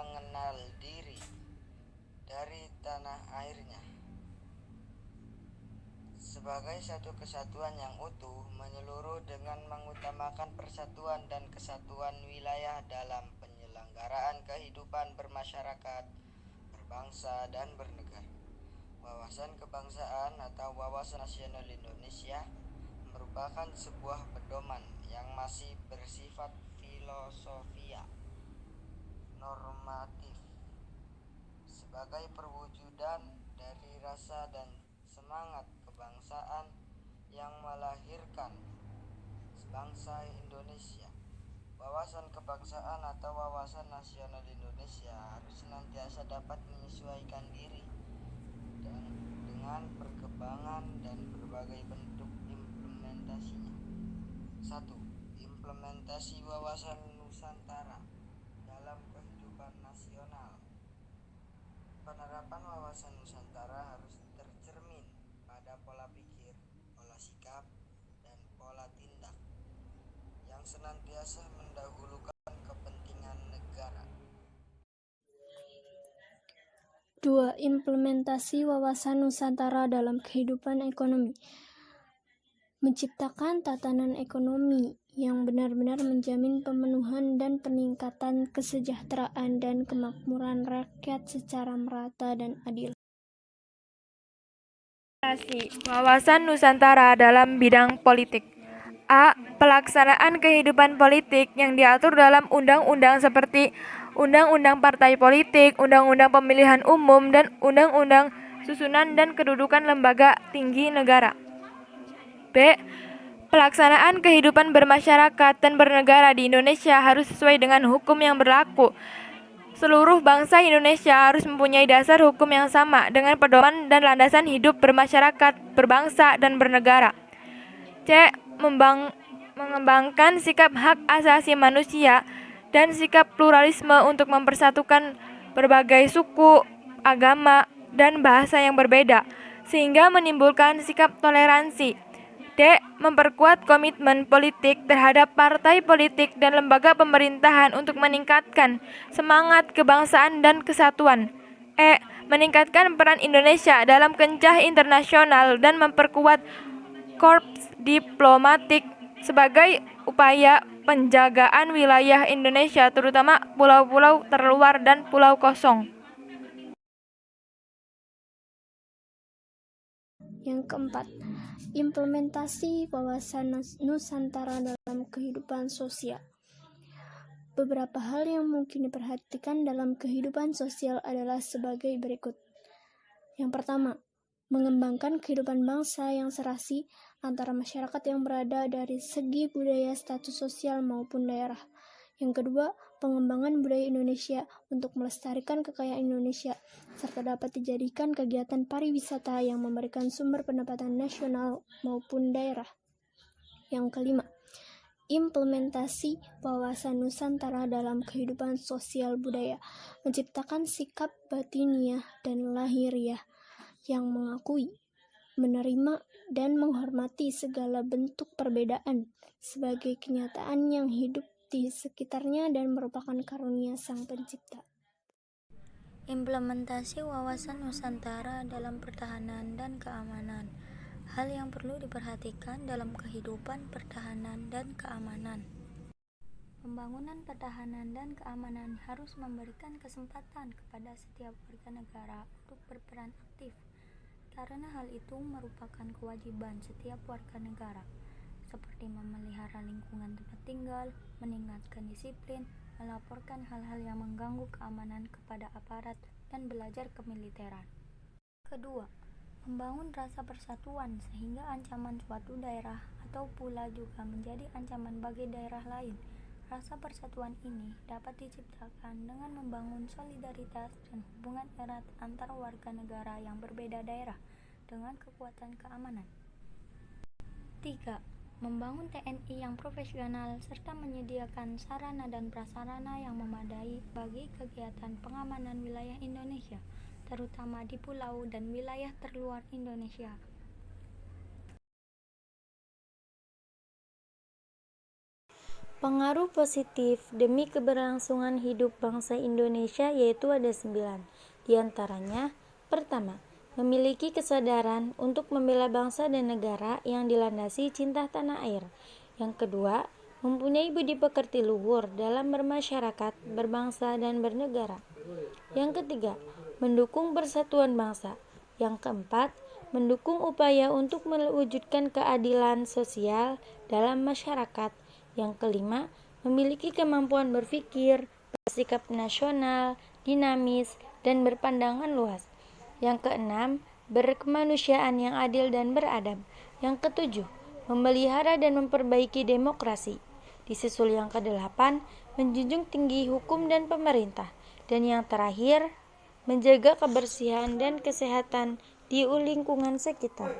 mengenal diri dari tanah airnya sebagai satu kesatuan yang utuh, menyeluruh dengan mengutamakan persatuan dan kesatuan wilayah dalam penyelenggaraan kehidupan bermasyarakat, berbangsa, dan bernegara. Wawasan kebangsaan atau wawasan nasional Indonesia merupakan sebuah pedoman yang masih bersifat filosofia normatif sebagai perwujudan dari rasa dan semangat kebangsaan yang melahirkan bangsa Indonesia. Wawasan kebangsaan atau wawasan nasional Indonesia harus senantiasa dapat menyesuaikan diri dengan perkembangan dan berbagai bentuk implementasinya. 1. Implementasi wawasan Nusantara dalam kehidupan nasional. Penerapan wawasan Nusantara harus tercermin pada pola pikir, pola sikap, dan pola tindak yang senantiasa mendahulukan kepentingan negara. 2. Implementasi wawasan Nusantara dalam kehidupan ekonomi. Menciptakan tatanan ekonomi yang benar-benar menjamin pemenuhan dan peningkatan kesejahteraan dan kemakmuran rakyat secara merata dan adil. Wawasan Nusantara dalam bidang politik. A. Pelaksanaan kehidupan politik yang diatur dalam undang-undang seperti Undang-Undang Partai Politik, Undang-Undang Pemilihan Umum, dan Undang-Undang Susunan dan Kedudukan Lembaga Tinggi Negara. B. Pelaksanaan kehidupan bermasyarakat dan bernegara di Indonesia harus sesuai dengan hukum yang berlaku. Seluruh bangsa Indonesia harus mempunyai dasar hukum yang sama dengan pedoman dan landasan hidup bermasyarakat, berbangsa, dan bernegara. C. Mengembangkan sikap hak asasi manusia dan sikap pluralisme untuk mempersatukan berbagai suku, agama, dan bahasa yang berbeda, sehingga menimbulkan sikap toleransi. D. Memperkuat komitmen politik terhadap partai politik dan lembaga pemerintahan untuk meningkatkan semangat kebangsaan dan kesatuan. E. Meningkatkan peran Indonesia dalam kancah internasional dan memperkuat korps diplomatik sebagai upaya penjagaan wilayah Indonesia, terutama pulau-pulau terluar dan pulau kosong. Yang keempat, implementasi wawasan Nusantara dalam kehidupan sosial. Beberapa hal yang mungkin diperhatikan dalam kehidupan sosial adalah sebagai berikut. Yang pertama, mengembangkan kehidupan bangsa yang serasi antara masyarakat yang berada dari segi budaya, status sosial maupun daerah. Yang kedua, pengembangan budaya Indonesia untuk melestarikan kekayaan Indonesia, serta dapat dijadikan kegiatan pariwisata yang memberikan sumber pendapatan nasional maupun daerah. Yang kelima, implementasi wawasan Nusantara dalam kehidupan sosial budaya, menciptakan sikap batiniah dan lahiriah yang mengakui, menerima, dan menghormati segala bentuk perbedaan sebagai kenyataan yang hidup di sekitarnya dan merupakan karunia Sang Pencipta. Implementasi wawasan Nusantara dalam pertahanan dan keamanan. Hal yang perlu diperhatikan dalam kehidupan pertahanan dan keamanan. Pembangunan pertahanan dan keamanan harus memberikan kesempatan kepada setiap warga negara untuk berperan aktif, karena hal itu merupakan kewajiban setiap warga negara, seperti memelihara lingkungan tempat tinggal, meningkatkan disiplin, melaporkan hal-hal yang mengganggu keamanan kepada aparat, dan belajar kemiliteran. Kedua, membangun rasa persatuan sehingga ancaman suatu daerah atau pula juga menjadi ancaman bagi daerah lain. Rasa persatuan ini dapat diciptakan dengan membangun solidaritas dan hubungan erat antar warga negara yang berbeda daerah dengan kekuatan keamanan. 3. Membangun TNI yang profesional serta menyediakan sarana dan prasarana yang memadai bagi kegiatan pengamanan wilayah Indonesia, terutama di pulau dan wilayah terluar Indonesia. Pengaruh positif demi keberlangsungan hidup bangsa Indonesia yaitu ada 9. Di antaranya, pertama, memiliki kesadaran untuk membela bangsa dan negara yang dilandasi cinta tanah air. Yang kedua, mempunyai budi pekerti luhur dalam bermasyarakat, berbangsa, dan bernegara. Yang ketiga, mendukung persatuan bangsa. Yang keempat, mendukung upaya untuk mewujudkan keadilan sosial dalam masyarakat. Yang kelima, memiliki kemampuan berpikir, bersikap nasional, dinamis, dan berpandangan luas. Yang keenam, berkemanusiaan yang adil dan beradab. Yang ketujuh, memelihara dan memperbaiki demokrasi. Disusul yang kedelapan, menjunjung tinggi hukum dan pemerintah. Dan yang terakhir, menjaga kebersihan dan kesehatan di lingkungan sekitar.